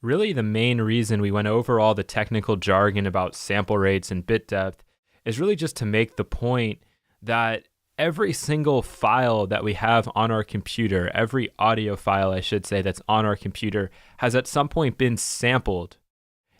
Really, the main reason we went over all the technical jargon about sample rates and bit depth is really just to make the point that every single file that we have on our computer, every audio file, I should say, that's on our computer, has at some point been sampled.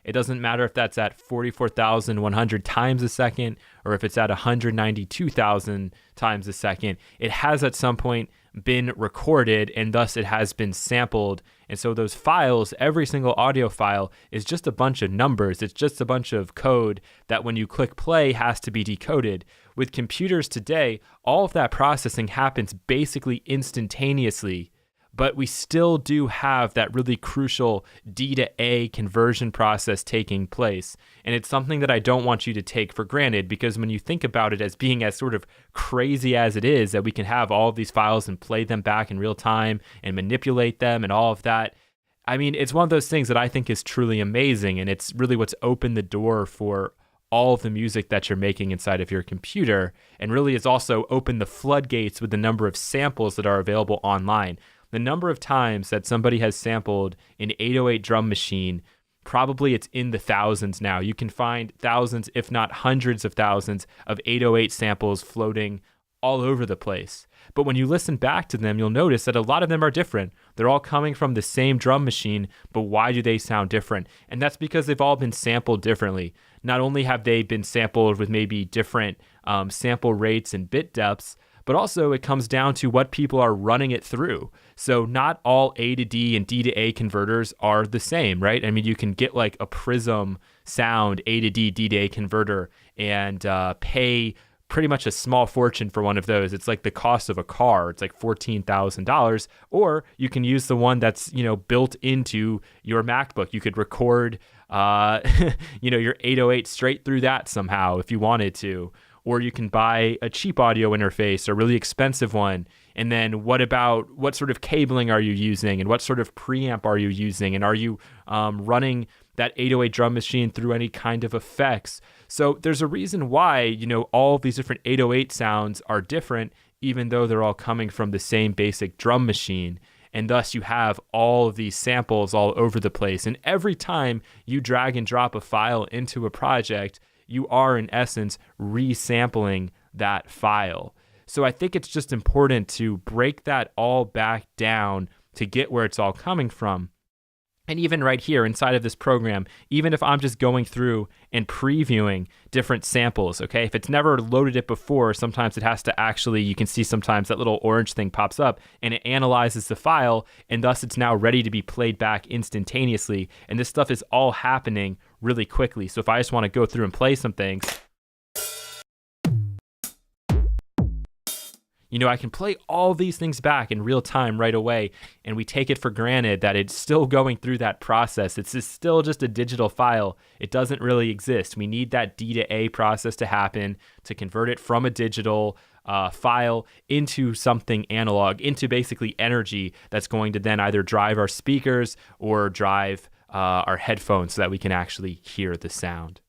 It doesn't matter if that's at 44,100 times a second or if it's at 192,000 times a second. It has at some point been recorded, and thus it has been sampled. And so those files, every single audio file, is just a bunch of numbers. It's just a bunch of code that when you click play has to be decoded. With computers today, all of that processing happens basically instantaneously. But we still do have that really crucial D to A conversion process taking place. And it's something that I don't want you to take for granted, because when you think about it as being as sort of crazy as it is, that we can have all of these files and play them back in real time and manipulate them and all of that, I mean, it's one of those things that I think is truly amazing. And it's really what's opened the door for all of the music that you're making inside of your computer. And really has also opened the floodgates with the number of samples that are available online. The number of times that somebody has sampled an 808 drum machine, probably it's in the thousands now. You can find thousands, if not hundreds of thousands, of 808 samples floating all over the place. But when you listen back to them, you'll notice that a lot of them are different. They're all coming from the same drum machine, but why do they sound different? And that's because they've all been sampled differently. Not only have they been sampled with maybe different sample rates and bit depths, but also it comes down to what people are running it through. So not all A to D and D to A converters are the same, right? I mean, you can get like a Prism sound A to D, D to A converter and pay pretty much a small fortune for one of those. It's like the cost of a car. It's like $14,000. Or you can use the one that's, built into your MacBook. You could record, your 808 straight through that somehow if you wanted to. Or you can buy a cheap audio interface, a really expensive one. And then what sort of cabling are you using, and what sort of preamp are you using? And are you running that 808 drum machine through any kind of effects? So there's a reason why, all of these different 808 sounds are different, even though they're all coming from the same basic drum machine. And thus you have all of these samples all over the place. And every time you drag and drop a file into a project, you are in essence resampling that file. So I think it's just important to break that all back down to get where it's all coming from. And even right here inside of this program, even if I'm just going through and previewing different samples, okay, if it's never loaded it before, sometimes it has to actually, you can see sometimes that little orange thing pops up and it analyzes the file, and thus it's now ready to be played back instantaneously. And this stuff is all happening really quickly. So if I just want to go through and play some things, I can play all these things back in real time right away, and we take it for granted that it's still going through that process. Still just a digital file. It doesn't really exist. We need that D to A process to happen to convert it from a digital file into something analog, into basically energy that's going to then either drive our speakers or drive our headphones so that we can actually hear the sound.